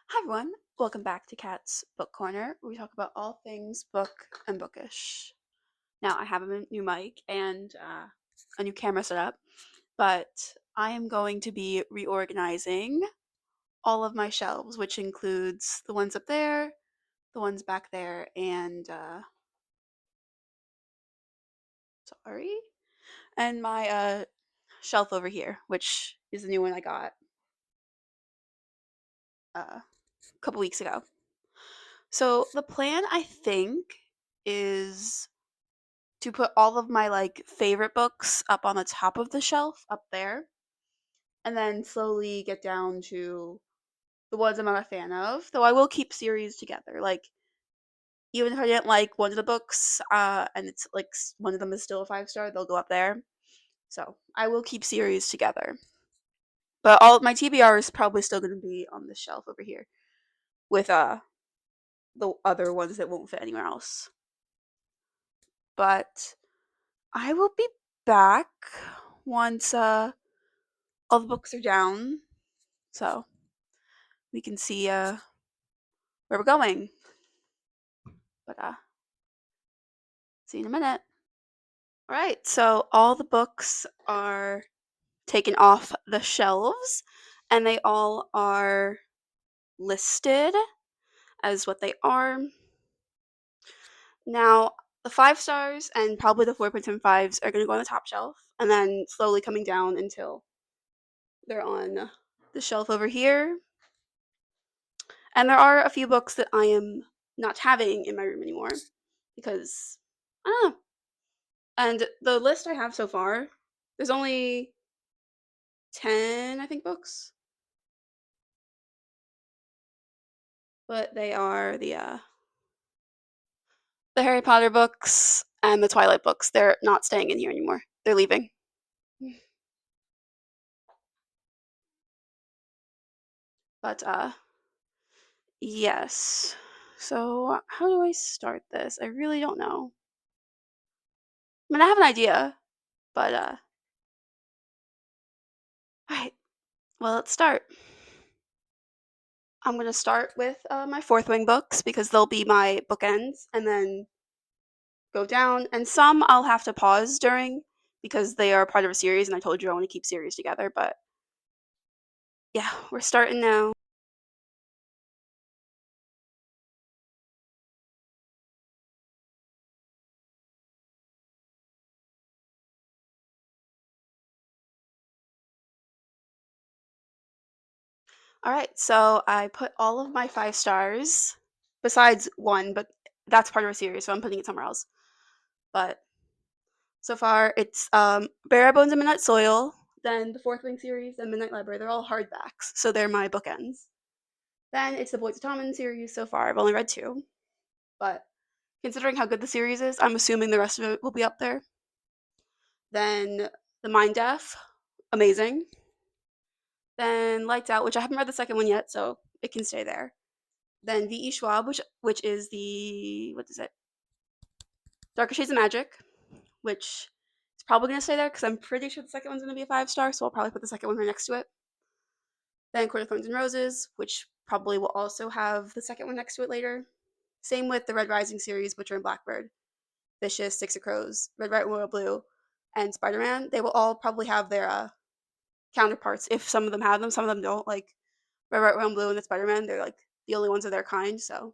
Hi everyone, welcome back to Kat's Book Corner, where we talk about all things book and bookish. Now, I have a new mic and a new camera set up, but I am going to be reorganizing all of my shelves, which includes the ones up there, the ones back there, and sorry, and my shelf over here, which is the new one I got a couple weeks ago. So the plan, I think, is to put all of my favorite books up on the top of the shelf up there and then slowly get down to the ones I'm not a fan of. Though I will keep series together. Like even if I didn't like one of the books, and it's like one of them is still a 5 star, they'll go up there. So I will keep series together. But all my TBR is probably still going to be on this shelf over here with the other ones that won't fit anywhere else. But I will be back once all the books are down, so we can see where we're going. But see you in a minute. All right, so all the books are taken off the shelves, and they all are listed as what they are. Now, the 5 stars and probably the 4.75s are going to go on the top shelf, and then slowly coming down until they're on the shelf over here. And there are a few books that I am not having in my room anymore because I don't know. And the list I have so far, there's only 10, I think, books, but they are the Harry Potter books and the Twilight books. They're not staying in here anymore. They're leaving. But yes. So how do I start this? I really don't know. I mean, I have an idea, but all right. Well, let's start. I'm gonna start with my Fourth Wing books because they'll be my bookends, and then go down. And some I'll have to pause during because they are part of a series, and I told you I want to keep series together. But yeah, we're starting now. All right, so I put all of my 5 stars, besides one, but that's part of a series, so I'm putting it somewhere else. But so far, it's Bare Bones and Midnight Soil, then the Fourth Wing series, and Midnight Library. They're all hardbacks, so they're my bookends. Then it's the Boys of Tommen series so far. I've only read two, but considering how good the series is, I'm assuming the rest of it will be up there. Then The Mind Deaf, amazing. Then Lights Out, which I haven't read the second one yet, so it can stay there. Then V.E. Schwab, which is the what is it? Darker Shades of Magic, which is probably gonna stay there because I'm pretty sure the second one's gonna be a 5 star, so I'll probably put the second one right next to it. Then Court of Thorns and Roses, which probably will also have the second one next to it later. Same with the Red Rising series, which are in Blackbird, Vicious, Six of Crows, Red, White, Royal Blue, and Spider Man. They will all probably have their counterparts. If some of them have them, some of them don't. Like Red, White, Royal Blue, and the Spider Man, they're like the only ones of their kind, so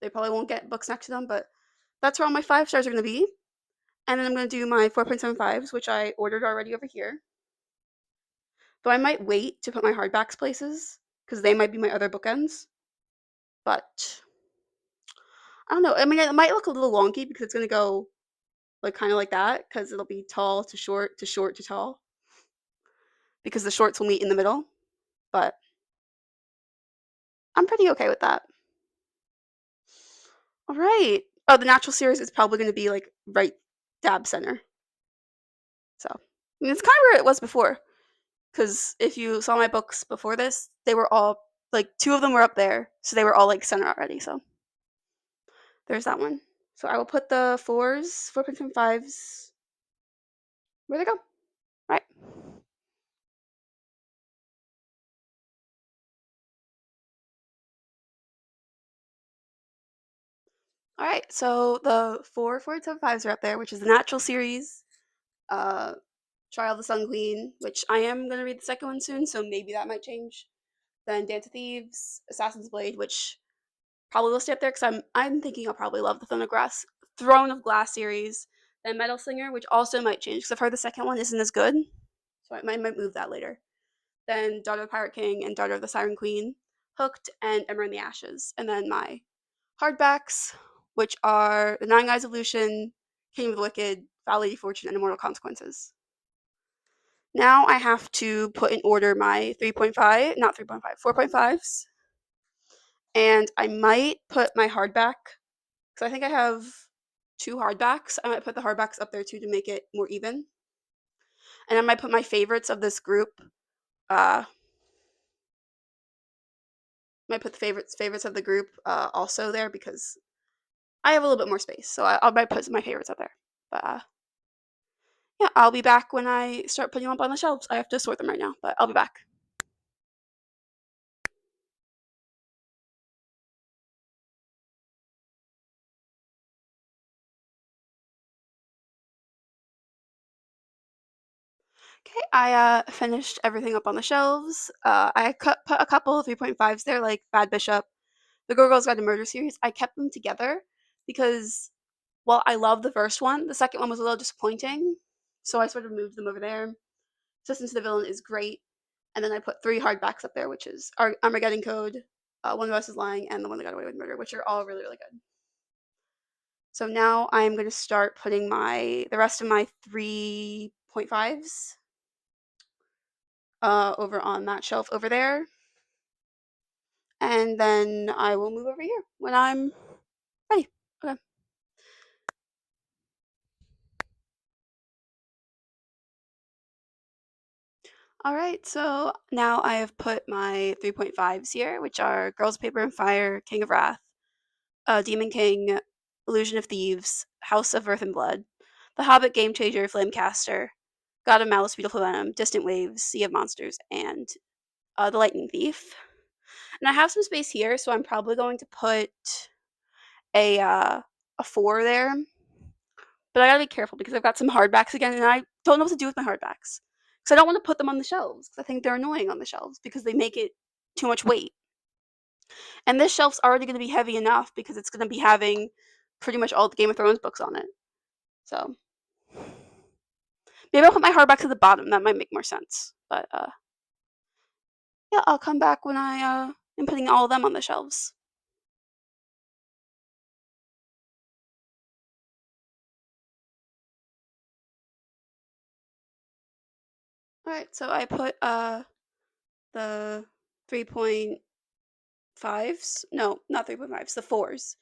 they probably won't get books next to them. But that's where all my 5 stars are going to be. And then I'm going to do my 4.75s, which I ordered already over here. Though I might wait to put my hardbacks places because they might be my other bookends. But I don't know. I mean, it might look a little wonky because it's going to go like kind of like that because it'll be tall to short to short to tall because the shorts will meet in the middle. But I'm pretty okay with that. All right. Oh, the natural series is probably going to be like right dab center. So I mean, it's kind of where it was before. Because if you saw my books before this, they were all like two of them were up there, so they were all like center already. So there's that one. So I will put the fours, 4.75s. Where they go? Right. All right, so the 4.75s are up there, which is the Natural series, uh, Trial of the Sun Queen, which I am gonna read the second one soon, so maybe that might change. Then Dance of Thieves, Assassin's Blade, which probably will stay up there because I'm thinking I'll probably love the Throne of Glass series. Then Metal Slinger, which also might change because I've heard the second one isn't as good, so I might move that later. Then Daughter of the Pirate King and Daughter of the Siren Queen, Hooked, and Ember in the Ashes. And then my hardbacks, which are The Nine Eyes of Lucian, Kingdom of the Wicked, Foul Lady Fortune, and Immortal Consequences. Now I have to put in order my 3.5, not 3.5, 4.5s. And I might put my hardback, because I think I have two hardbacks. I might put the hardbacks up there too to make it more even. And I might put my favorites of this group, might put the favorites of the group also there because I have a little bit more space. So I might put my favorites up there. But yeah, I'll be back when I start putting them up on the shelves. I have to sort them right now, but I'll be back. Okay, I finished everything up on the shelves. Put a couple of 3.5s there, like Bad Bishop, the Girls Guide to Murder series. I kept them together because, well, I love the first one. The second one was a little disappointing, so I sort of moved them over there. Assistance to the Villain is great, and then I put three hardbacks up there, which is Armageddon Code, One of Us is Lying, and The One That Got Away with Murder, which are all really really good. So now I'm going to start putting the rest of my 3.5s over on that shelf over there, and then I will move over here when I'm ready. Okay. All right, so now I have put my 3.5s here, which are Girls, Paper, and Fire, King of Wrath, Demon King, Illusion of Thieves, House of Earth and Blood, The Hobbit, Game Changer, Flamecaster, God of Malice, Beautiful Venom, Distant Waves, Sea of Monsters, and The Lightning Thief. And I have some space here, so I'm probably going to put a uh, a 4 there. But I gotta be careful because I've got some hardbacks again, and I don't know what to do with my hardbacks. Because I don't want to put them on the shelves. Because I think they're annoying on the shelves because they make it too much weight. And this shelf's already going to be heavy enough because it's going to be having pretty much all the Game of Thrones books on it. So maybe I'll put my hardbacks at the bottom. That might make more sense. But yeah, I'll come back when I am putting all of them on the shelves. All right, so I put the 3.5s. No, not 3.5s. The fours.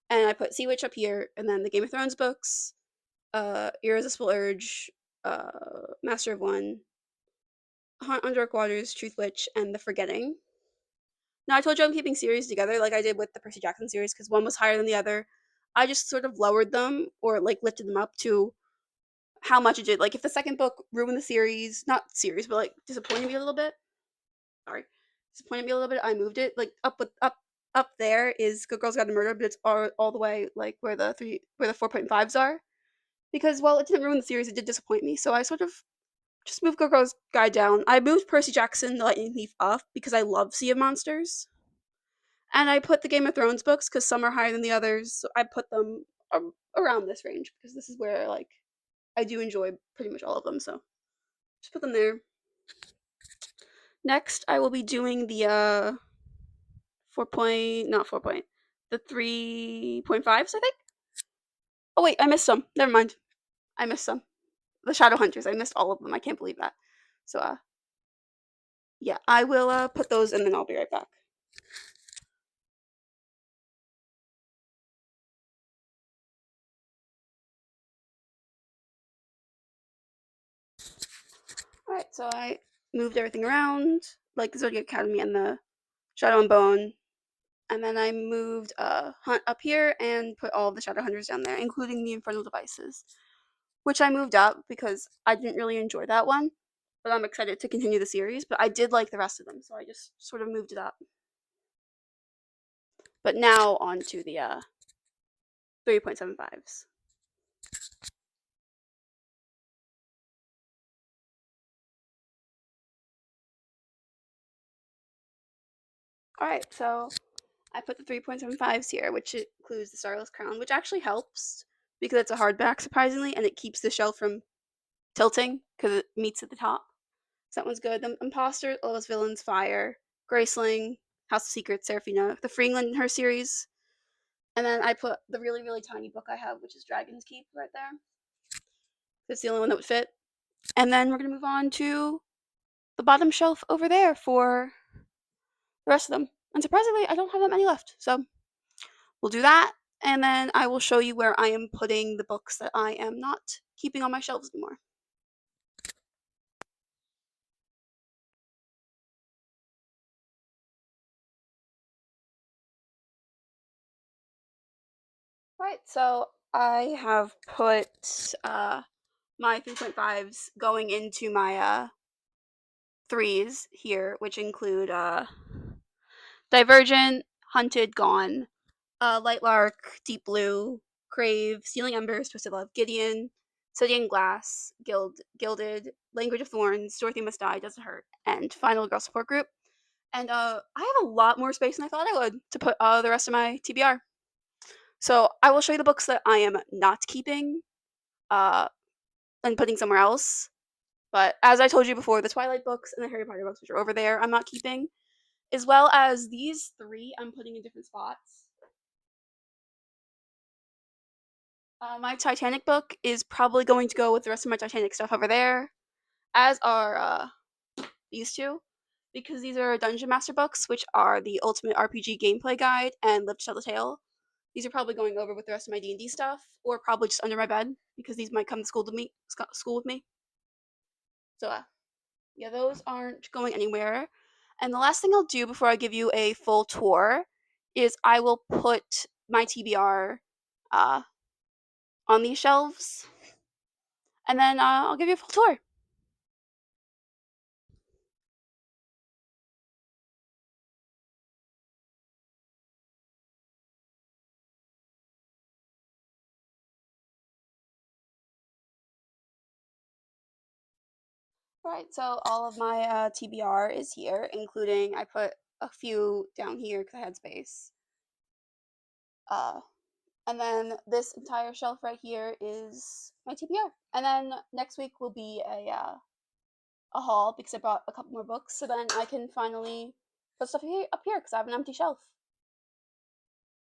And I put Sea Witch up here, and then the Game of Thrones books, Irresistible Urge, Master of One, Hunt on Dark Waters, Truth Witch, and The Forgetting. Now, I told you I'm keeping series together like I did with the Percy Jackson series because one was higher than the other. I just sort of lowered them or like lifted them up to how much it did. Like if the second book ruined the series, not series, but like disappointed me a little bit. Sorry, disappointed me a little bit. I moved it like up there is Good Girls Got Murdered, but it's all the way like where the 4.5s are. Because while it didn't ruin the series, it did disappoint me. So I sort of just moved Good Girls Guide down. I moved Percy Jackson, The Lightning Thief up because I love Sea of Monsters. And I put the Game of Thrones books because some are higher than the others. So I put them around this range because this is where like I do enjoy pretty much all of them. So just put them there. Next, I will be doing the not 4 point, the 3.5s, I think. Oh wait, I missed some. Never mind. I missed some. The Shadow Hunters. I missed all of them. I can't believe that. So yeah, I will put those and then I'll be right back. All right, so I moved everything around, like the Zodiac Academy and the Shadow and Bone, and then I moved Hunt up here and put all of the Shadow Hunters down there, including the Infernal Devices, which I moved up because I didn't really enjoy that one, but I'm excited to continue the series. But I did like the rest of them, so I just sort of moved it up. But now on to the 3.75s. Alright, so I put the 3.75s here, which includes the Starless Crown, which actually helps because it's a hardback, surprisingly, and it keeps the shelf from tilting because it meets at the top. So that one's good. The Imposter, Lowest Villains, Fire, Graceling, House of Secrets, Seraphina, the Freeland and her series. And then I put the really, really tiny book I have, which is Dragon's Keep, right there. It's the only one that would fit. And then we're going to move on to the bottom shelf over there for the rest of them. And surprisingly, I don't have that many left. So we'll do that. And then I will show you where I am putting the books that I am not keeping on my shelves anymore. Right, so I have put my 3.5s going into my threes here, which include Divergent, Hunted, Gone, Light Lark, Deep Blue, Crave, Stealing Embers, Twisted Love, Gideon, City and Glass, Gilded, Language of Thorns, Dorothy Must Die, Doesn't Hurt, and Final Girl Support Group. And I have a lot more space than I thought I would to put the rest of my TBR. So I will show you the books that I am not keeping uh, and putting somewhere else. But as I told you before, the Twilight books and the Harry Potter books, which are over there, I'm not keeping, as well as these three I'm putting in different spots. My Titanic book is probably going to go with the rest of my Titanic stuff over there, as are these two, because these are Dungeon Master books, which are the Ultimate RPG Gameplay Guide and Live to Tell the Tale. These are probably going over with the rest of my D&D stuff, or probably just under my bed, because these might come to school with me. So yeah, those aren't going anywhere. And the last thing I'll do before I give you a full tour is I will put my TBR uh, on these shelves, and then I'll give you a full tour. Right, so all of my TBR is here, including I put a few down here because I had space. Uh, and then this entire shelf right here is my TBR. And then next week will be a haul because I brought a couple more books, so then I can finally put stuff up here because I have an empty shelf.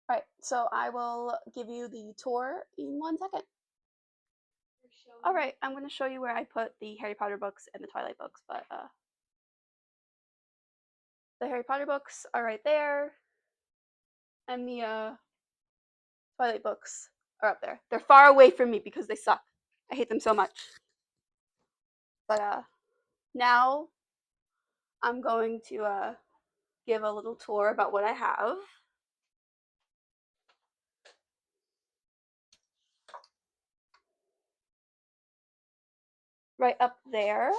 Right, so I will give you the tour in 1 second. All right, I'm going to show you where I put the Harry Potter books and the Twilight books, but the Harry Potter books are right there, and the Twilight books are up there. They're far away from me because they suck. I hate them so much. But now I'm going to give a little tour about what I have. Right up there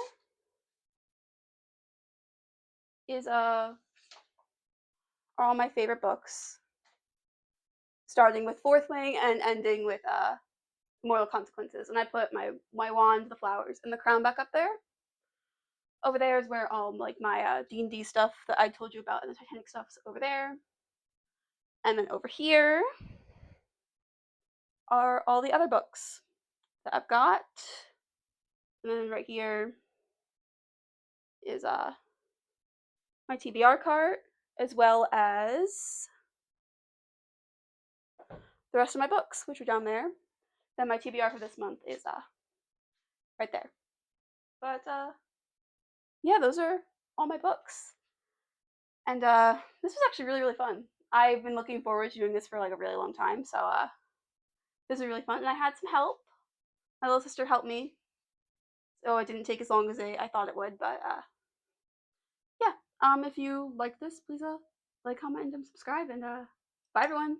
is are all my favorite books, starting with Fourth Wing and ending with Moral Consequences. And I put my wand, the flowers, and the crown back up there. Over there is where all like my D&D stuff that I told you about and the Titanic stuff's over there. And then over here are all the other books that I've got. And then right here is my TBR cart, as well as the rest of my books, which are down there. Then my TBR for this month is right there. But yeah, those are all my books. And this was actually really, really fun. I've been looking forward to doing this for like a really long time, so this was really fun. And I had some help. My little sister helped me, so it didn't take as long as I thought it would. But yeah, if you like this, please like, comment, and subscribe. And bye, everyone.